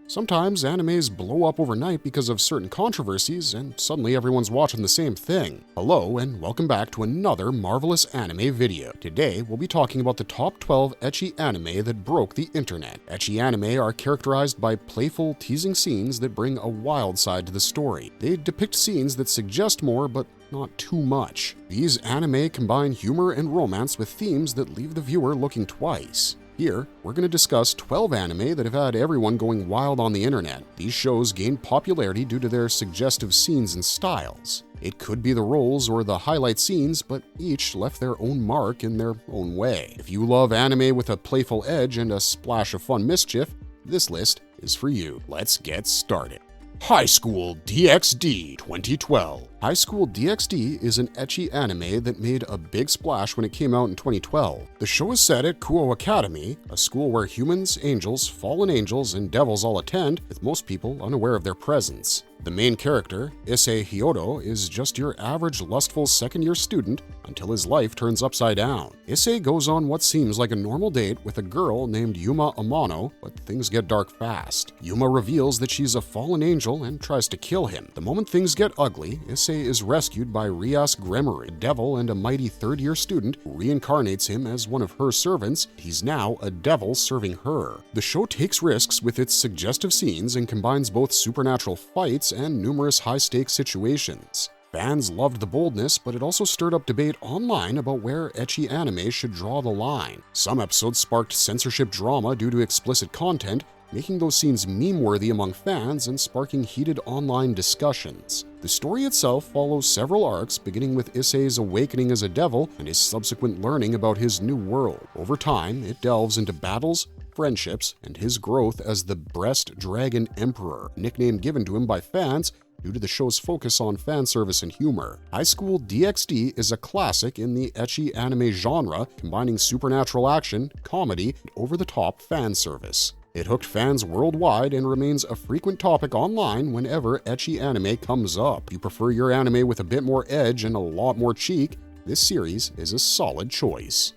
Sometimes animes blow up overnight because of certain controversies, and suddenly everyone's watching the same thing. Hello, and welcome back to another marvelous anime video. Today, we'll be talking about the top 12 ecchi anime that broke the internet. Ecchi anime are characterized by playful, teasing scenes that bring a wild side to the story. They depict scenes that suggest more, but not too much. These anime combine humor and romance with themes that leave the viewer looking twice. Here, we're going to discuss 12 anime that have had everyone going wild on the internet. These shows gained popularity due to their suggestive scenes and styles. It could be the roles or the highlight scenes, but each left their own mark in their own way. If you love anime with a playful edge and a splash of fun mischief, this list is for you. Let's get started. High School DxD 2012. High School DxD is an ecchi anime that made a big splash when it came out in 2012. The show is set at Kuo Academy, a school where humans, angels, fallen angels, and devils all attend, with most people unaware of their presence. The main character, Issei Hyodo, is just your average lustful second-year student until his life turns upside down. Issei goes on what seems like a normal date with a girl named Yuma Amano, but things get dark fast. Yuma reveals that she's a fallen angel and tries to kill him. The moment things get ugly, Issei is rescued by Rias Gremory, a devil and a mighty third-year student who reincarnates him as one of her servants. He's now a devil serving her. The show takes risks with its suggestive scenes and combines both supernatural fights and numerous high-stakes situations. Fans loved the boldness, but it also stirred up debate online about where ecchi anime should draw the line. Some episodes sparked censorship drama due to explicit content, making those scenes meme-worthy among fans and sparking heated online discussions. The story itself follows several arcs, beginning with Issei's awakening as a devil and his subsequent learning about his new world. Over time, it delves into battles, friendships, and his growth as the Breast Dragon Emperor, a nickname given to him by fans due to the show's focus on fan service and humor. High School DxD is a classic in the ecchi anime genre, combining supernatural action, comedy, and over-the-top fan service. It hooked fans worldwide and remains a frequent topic online whenever ecchi anime comes up. If you prefer your anime with a bit more edge and a lot more cheek, this series is a solid choice.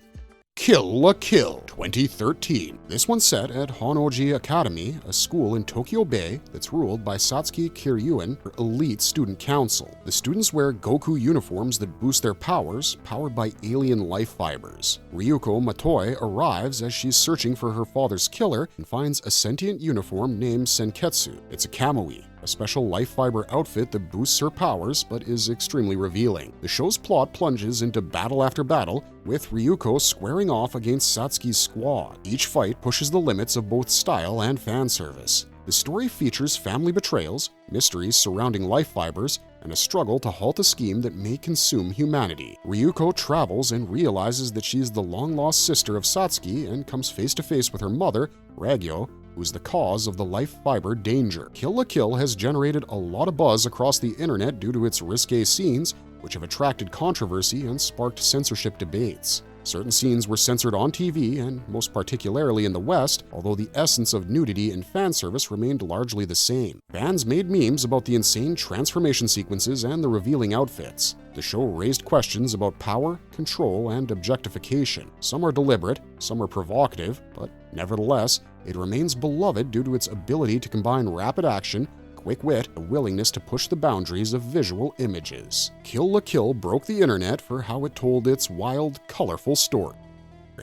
Kill la Kill 2013. This one's set at Honnoji Academy, a school in Tokyo Bay that's ruled by Satsuki Kiryuin, her elite student council. The students wear Goku uniforms that boost their powers, powered by alien life fibers. Ryuko Matoi arrives as she's searching for her father's killer and finds a sentient uniform named Senketsu. It's a kamui, a special life fiber outfit that boosts her powers but is extremely revealing. The show's plot plunges into battle after battle, with Ryuko squaring off against Satsuki's squad. Each fight pushes the limits of both style and fan service. The story features family betrayals, mysteries surrounding life fibers, and a struggle to halt a scheme that may consume humanity. Ryuko travels and realizes that she's the long-lost sister of Satsuki and comes face-to-face with her mother, Ragyo, who's the cause of the life fiber danger. Kill la Kill has generated a lot of buzz across the internet due to its risque scenes, which have attracted controversy and sparked censorship debates. Certain scenes were censored on TV, and most particularly in the West, although the essence of nudity and fan service remained largely the same. Fans made memes about the insane transformation sequences and the revealing outfits. The show raised questions about power, control, and objectification. Some are deliberate, some are provocative, but nevertheless, it remains beloved due to its ability to combine rapid action, quick wit, and a willingness to push the boundaries of visual images. Kill la Kill broke the internet for how it told its wild, colorful story.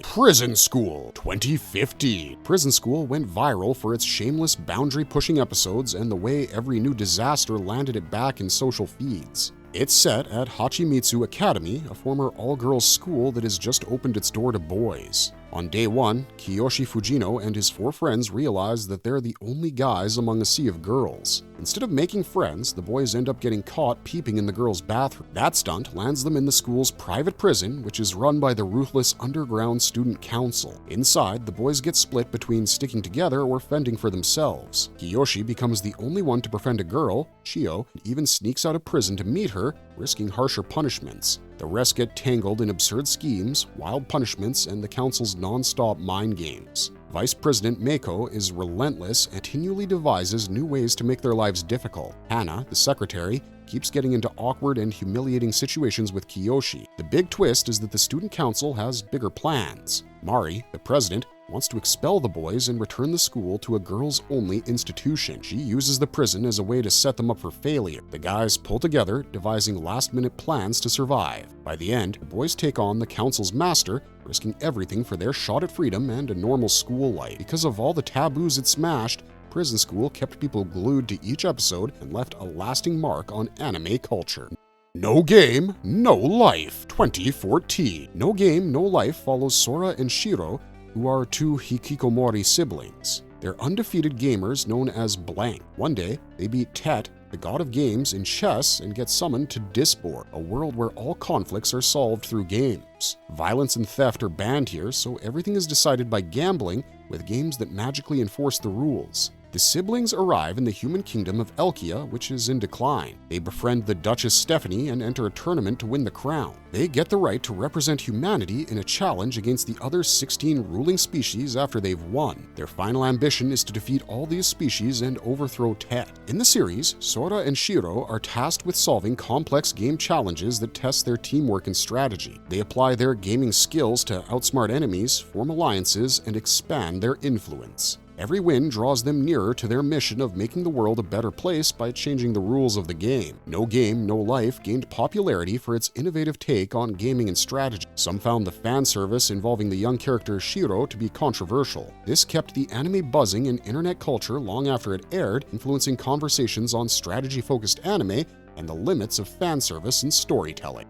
Prison School 2015. Prison School went viral for its shameless boundary-pushing episodes and the way every new disaster landed it back in social feeds. It's set at Hachimitsu Academy, a former all-girls school that has just opened its door to boys. On day one, Kiyoshi Fujino and his 4 friends realize that they're the only guys among a sea of girls. Instead of making friends, the boys end up getting caught peeping in the girls' bathroom. That stunt lands them in the school's private prison, which is run by the ruthless underground student council. Inside, the boys get split between sticking together or fending for themselves. Kiyoshi becomes the only one to befriend a girl, Chio, and even sneaks out of prison to meet her, risking harsher punishments. The rest get tangled in absurd schemes, wild punishments, and the council's non-stop mind games. Vice President Meiko is relentless and continually devises new ways to make their lives difficult. Hana, the secretary, keeps getting into awkward and humiliating situations with Kiyoshi. The big twist is that the student council has bigger plans. Mari, the president, wants to expel the boys and return the school to a girls-only institution. She uses the prison as a way to set them up for failure. The guys pull together, devising last-minute plans to survive. By the end, the boys take on the council's master, risking everything for their shot at freedom and a normal school life. Because of all the taboos it smashed, Prison School kept people glued to each episode and left a lasting mark on anime culture. No Game, No Life 2014. No Game, No Life follows Sora and Shiro, who are two hikikomori siblings. They're undefeated gamers known as Blank. One day, they beat Tet, the god of games, in chess and get summoned to Disboard, a world where all conflicts are solved through games. Violence and theft are banned here, so everything is decided by gambling, with games that magically enforce the rules. The siblings arrive in the human kingdom of Elkia, which is in decline. They befriend the Duchess Stephanie and enter a tournament to win the crown. They get the right to represent humanity in a challenge against the other 16 ruling species after they've won. Their final ambition is to defeat all these species and overthrow Tet. In the series, Sora and Shiro are tasked with solving complex game challenges that test their teamwork and strategy. They apply their gaming skills to outsmart enemies, form alliances, and expand their influence. Every win draws them nearer to their mission of making the world a better place by changing the rules of the game. No Game, No Life gained popularity for its innovative take on gaming and strategy. Some found the fan service involving the young character Shiro to be controversial. This kept the anime buzzing in internet culture long after it aired, influencing conversations on strategy-focused anime and the limits of fan service and storytelling.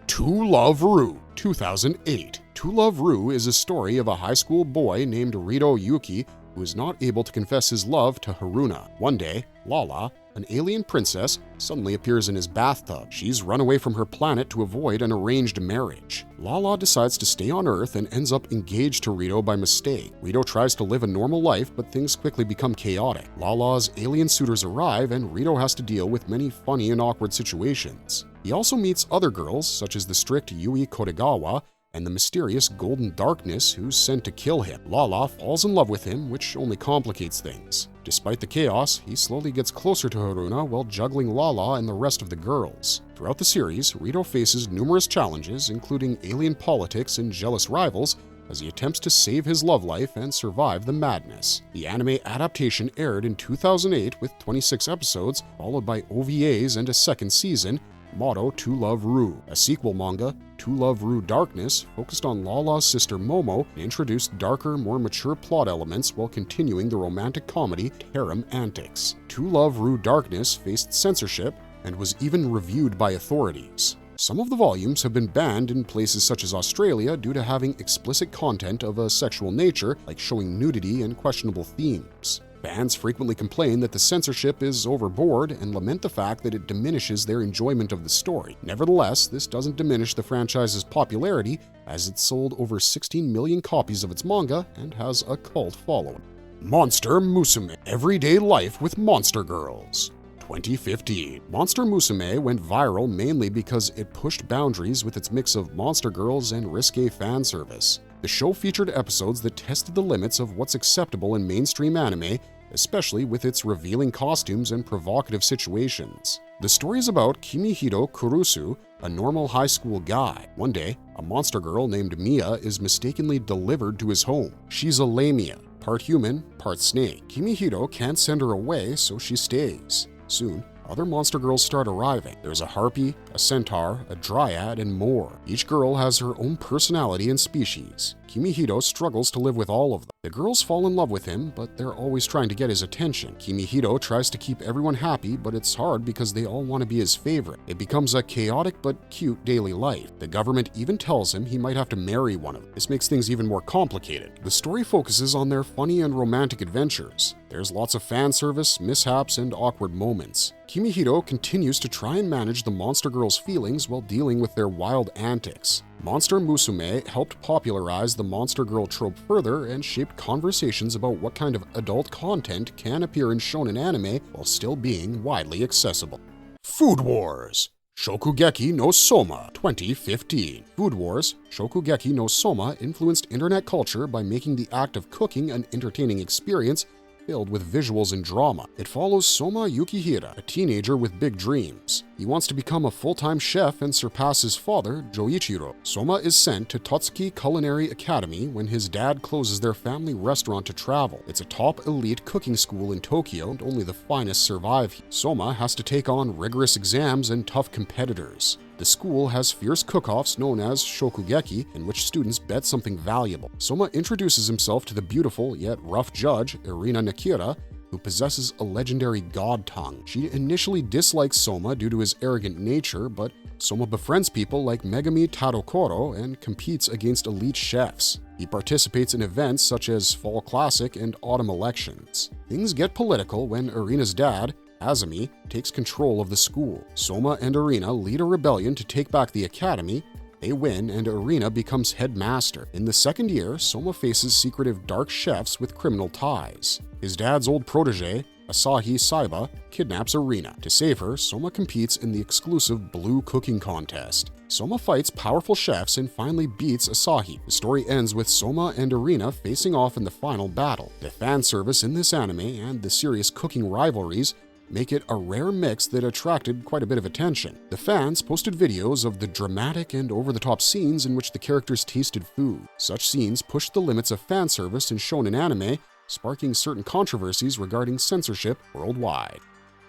To Love Ru 2008. To Love Ru is a story of a high school boy named Rito Yuki who is not able to confess his love to Haruna. One day, Lala, an alien princess, suddenly appears in his bathtub. She's run away from her planet to avoid an arranged marriage. Lala decides to stay on Earth and ends up engaged to Rito by mistake. Rito tries to live a normal life, but things quickly become chaotic. Lala's alien suitors arrive, and Rito has to deal with many funny and awkward situations. He also meets other girls, such as the strict Yui Koregawa, and the mysterious Golden Darkness who's sent to kill him. Lala falls in love with him, which only complicates things. Despite the chaos, he slowly gets closer to Haruna while juggling Lala and the rest of the girls. Throughout the series, Rito faces numerous challenges, including alien politics and jealous rivals, as he attempts to save his love life and survive the madness. The anime adaptation aired in 2008 with 26 episodes, followed by OVAs and a second season, motto To Love Ru. A sequel manga, To Love Ru Darkness, focused on Lala's sister Momo and introduced darker, more mature plot elements while continuing the romantic comedy Harem Antics. To Love Ru Darkness faced censorship and was even reviewed by authorities. Some of the volumes have been banned in places such as Australia due to having explicit content of a sexual nature, like showing nudity and questionable themes. Fans frequently complain that the censorship is overboard and lament the fact that it diminishes their enjoyment of the story. Nevertheless, this doesn't diminish the franchise's popularity, as it's sold over 16 million copies of its manga and has a cult following. Monster Musume: Everyday Life with Monster Girls 2015. Monster Musume went viral mainly because it pushed boundaries with its mix of monster girls and risque fan service. The show featured episodes that tested the limits of what's acceptable in mainstream anime, especially with its revealing costumes and provocative situations. The story is about Kimihiro Kurusu, a normal high school guy. One day, a monster girl named Mia is mistakenly delivered to his home. She's a lamia, part human, part snake. Kimihiro can't send her away, so she stays. Soon, other monster girls start arriving. There's a harpy, a centaur, a dryad, and more. Each girl has her own personality and species. Kimihiro struggles to live with all of them. The girls fall in love with him, but they're always trying to get his attention. Kimihiro tries to keep everyone happy, but it's hard because they all want to be his favorite. It becomes a chaotic but cute daily life. The government even tells him he might have to marry one of them. This makes things even more complicated. The story focuses on their funny and romantic adventures. There's lots of fan service, mishaps, and awkward moments. Kimihiro continues to try and manage the monster girls' feelings while dealing with their wild antics. Monster Musume helped popularize the monster girl trope further and shaped conversations about what kind of adult content can appear in shonen anime while still being widely accessible. Food Wars: Shokugeki no Soma 2015. Food Wars: Shokugeki no Soma influenced internet culture by making the act of cooking an entertaining experience filled with visuals and drama. It follows Soma Yukihira, a teenager with big dreams. He wants to become a full-time chef and surpass his father, Joichiro. Soma is sent to Totsuki Culinary Academy when his dad closes their family restaurant to travel. It's a top elite cooking school in Tokyo, and only the finest survive. Soma has to take on rigorous exams and tough competitors. The school has fierce cook-offs known as shokugeki, in which students bet something valuable. Soma introduces himself to the beautiful yet rough judge, Irina Nakira, who possesses a legendary god tongue. She initially dislikes Soma due to his arrogant nature, but Soma befriends people like Megami Tadokoro and competes against elite chefs. He participates in events such as Fall Classic and Autumn Elections. Things get political when Irina's dad, Azumi, takes control of the school. Soma and Irina lead a rebellion to take back the academy. They win, and Irina becomes headmaster. In the second year, Soma faces secretive dark chefs with criminal ties. His dad's old protege, Asahi Saiba, kidnaps Irina. To save her, Soma competes in the exclusive Blue Cooking Contest. Soma fights powerful chefs and finally beats Asahi. The story ends with Soma and Irina facing off in the final battle. The fan service in this anime and the serious cooking rivalries make it a rare mix that attracted quite a bit of attention. The fans posted videos of the dramatic and over-the-top scenes in which the characters tasted food. Such scenes pushed the limits of fan service in shonen anime, sparking certain controversies regarding censorship worldwide.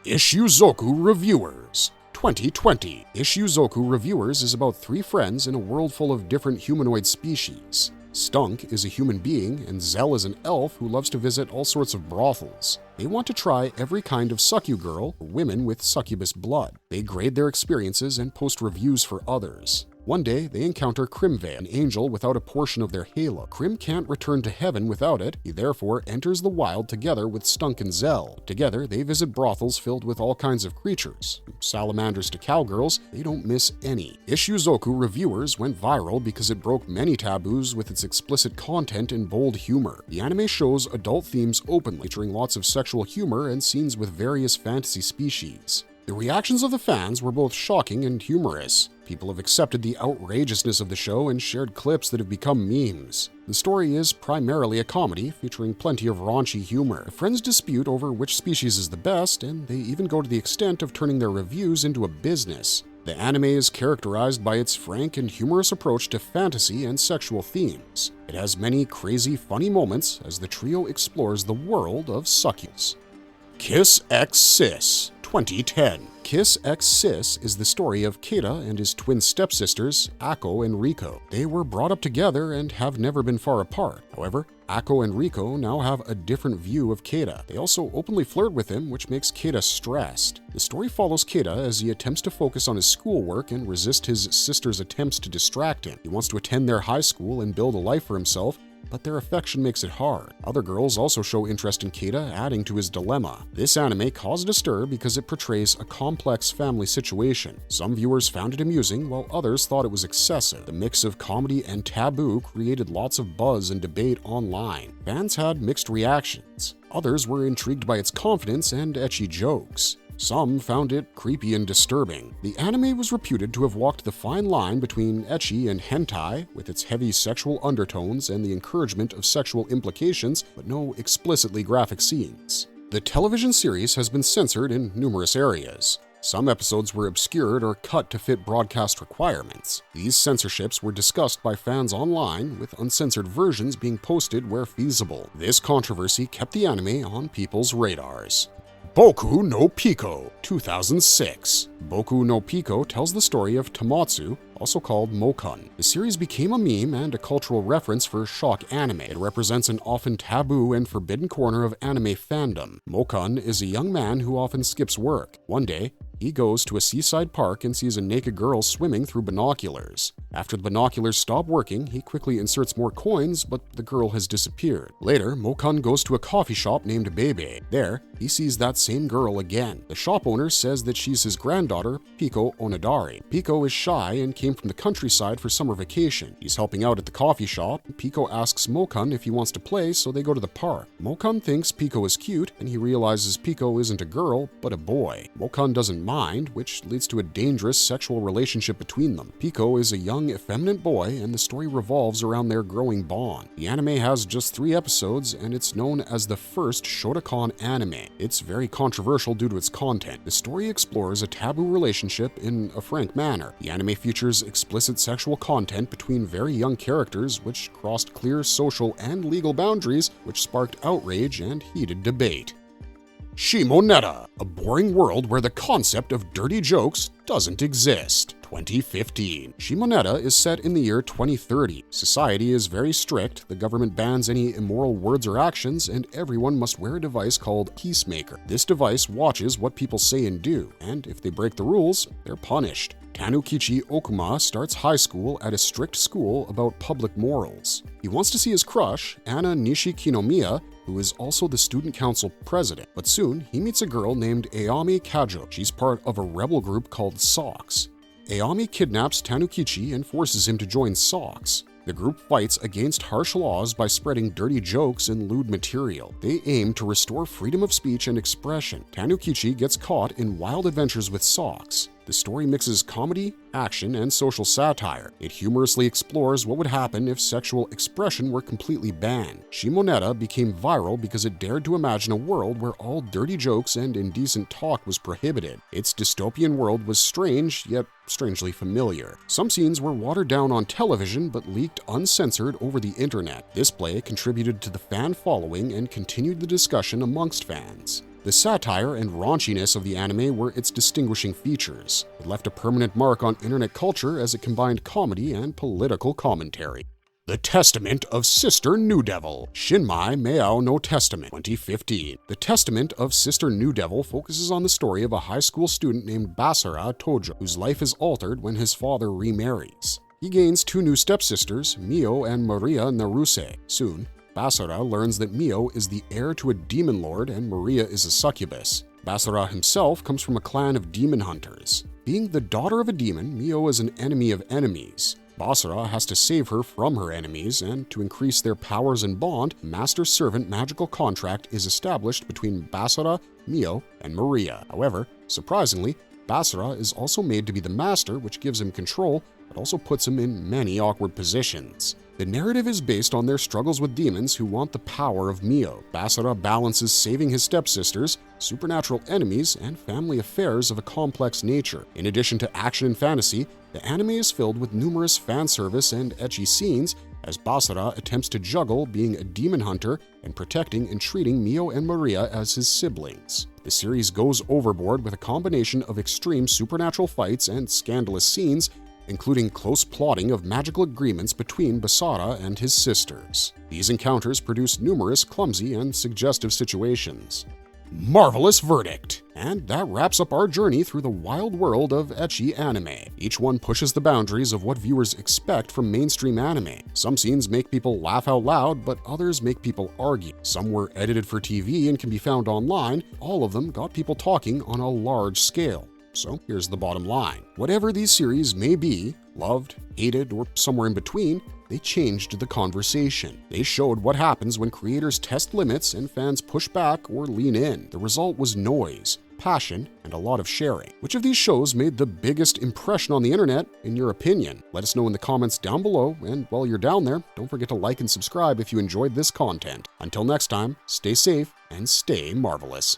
Ishuzoku Reviewers 2020. Ishuzoku Reviewers is about three friends in a world full of different humanoid species. Stunk is a human being, and Zell is an elf who loves to visit all sorts of brothels. They want to try every kind of succu girl, or women with succubus blood. They grade their experiences and post reviews for others. One day, they encounter Crimve, an angel without a portion of their halo. Crim can't return to heaven without it. He therefore enters the wild together with Stunk and Zell. Together, they visit brothels filled with all kinds of creatures. From salamanders to cowgirls, they don't miss any. Ishuzoku Reviewers went viral because it broke many taboos with its explicit content and bold humor. The anime shows adult themes openly, featuring lots of sexual humor and scenes with various fantasy species. The reactions of the fans were both shocking and humorous. People have accepted the outrageousness of the show and shared clips that have become memes. The story is primarily a comedy, featuring plenty of raunchy humor. The friends dispute over which species is the best, and they even go to the extent of turning their reviews into a business. The anime is characterized by its frank and humorous approach to fantasy and sexual themes. It has many crazy, funny moments as the trio explores the world of succubus. Kiss X Sis 2010. Kiss X Sis is the story of Keita and his twin stepsisters, Akko and Riko. They were brought up together and have never been far apart. However, Akko and Riko now have a different view of Keita. They also openly flirt with him, which makes Keita stressed. The story follows Keita as he attempts to focus on his schoolwork and resist his sister's attempts to distract him. He wants to attend their high school and build a life for himself, but their affection makes it hard. Other girls also show interest in Keita, adding to his dilemma. This anime caused a stir because it portrays a complex family situation. Some viewers found it amusing, while others thought it was excessive. The mix of comedy and taboo created lots of buzz and debate online. Fans had mixed reactions. Others were intrigued by its confidence and ecchi jokes. Some found it creepy and disturbing. The anime was reputed to have walked the fine line between ecchi and hentai, with its heavy sexual undertones and the encouragement of sexual implications, but no explicitly graphic scenes. The television series has been censored in numerous areas. Some episodes were obscured or cut to fit broadcast requirements. These censorships were discussed by fans online, with uncensored versions being posted where feasible. This controversy kept the anime on people's radars. Boku no Pico 2006. Boku no Pico tells the story of Tomatsu, also called Mokun. The series became a meme and a cultural reference for shock anime. It represents an often taboo and forbidden corner of anime fandom. Mokun is a young man who often skips work. One day, he goes to a seaside park and sees a naked girl swimming through binoculars. After the binoculars stop working, he quickly inserts more coins, but the girl has disappeared. Later, Mokun goes to a coffee shop named Bebe. There, he sees that same girl again. The shop owner says that she's his granddaughter, Pico Onodari. Pico is shy and came from the countryside for summer vacation. He's helping out at the coffee shop. Pico asks Mokun if he wants to play, so they go to the park. Mokun thinks Pico is cute, and he realizes Pico isn't a girl, but a boy. Mokun doesn't mind, which leads to a dangerous sexual relationship between them. Pico is a young young, effeminate boy, and the story revolves around their growing bond. The anime has just 3 episodes, and it's known as the first Shotokan anime. It's very controversial due to its content. The story explores a taboo relationship in a frank manner. The anime features explicit sexual content between very young characters, which crossed clear social and legal boundaries, which sparked outrage and heated debate. Shimonetta, a boring world where the concept of dirty jokes doesn't exist. 2015. Shimonetta is set in the year 2030. Society is very strict, the government bans any immoral words or actions, and everyone must wear a device called Peacemaker. This device watches what people say and do, and if they break the rules, they're punished. Tanukichi Okuma starts high school at a strict school about public morals. He wants to see his crush, Anna Nishikinomiya, who is also the student council president, but soon he meets a girl named Aomi Kajo. She's part of a rebel group called SOX. Aomi kidnaps Tanukichi and forces him to join SOX. The group fights against harsh laws by spreading dirty jokes and lewd material. They aim to restore freedom of speech and expression. Tanukichi gets caught in wild adventures with SOX. The story mixes comedy, action, and social satire. It humorously explores what would happen if sexual expression were completely banned. Shimonetta became viral because it dared to imagine a world where all dirty jokes and indecent talk was prohibited. Its dystopian world was strange, yet strangely familiar. Some scenes were watered down on television but leaked uncensored over the internet. This play contributed to the fan following and continued the discussion amongst fans. The satire and raunchiness of the anime were its distinguishing features. It left a permanent mark on internet culture as it combined comedy and political commentary. The Testament of Sister New Devil, Shinmai Meao no Testament, 2015. The Testament of Sister New Devil focuses on the story of a high school student named Basara Tojo, whose life is altered when his father remarries. He gains 2 new stepsisters, Mio and Maria Naruse. Soon, Basara learns that Mio is the heir to a demon lord and Maria is a succubus. Basara himself comes from a clan of demon hunters. Being the daughter of a demon, Mio is an enemy of enemies. Basara has to save her from her enemies, and to increase their powers and bond, a master-servant magical contract is established between Basara, Mio, and Maria. However, surprisingly, Basara is also made to be the master, which gives him control, but also puts him in many awkward positions. The narrative is based on their struggles with demons who want the power of Mio. Basara balances saving his stepsisters, supernatural enemies, and family affairs of a complex nature. In addition to action and fantasy, the anime is filled with numerous fan service and ecchi scenes as Basara attempts to juggle being a demon hunter and protecting and treating Mio and Maria as his siblings. The series goes overboard with a combination of extreme supernatural fights and scandalous scenes, including close plotting of magical agreements between Basara and his sisters. These encounters produce numerous clumsy and suggestive situations. Marvelous verdict! And that wraps up our journey through the wild world of ecchi anime. Each one pushes the boundaries of what viewers expect from mainstream anime. Some scenes make people laugh out loud, but others make people argue. Some were edited for TV and can be found online. All of them got people talking on a large scale. So here's the bottom line. Whatever these series may be, loved, hated, or somewhere in between, they changed the conversation. They showed what happens when creators test limits and fans push back or lean in. The result was noise, passion, and a lot of sharing. Which of these shows made the biggest impression on the internet, in your opinion? Let us know in the comments down below, and while you're down there, don't forget to like and subscribe if you enjoyed this content. Until next time, stay safe and stay marvelous.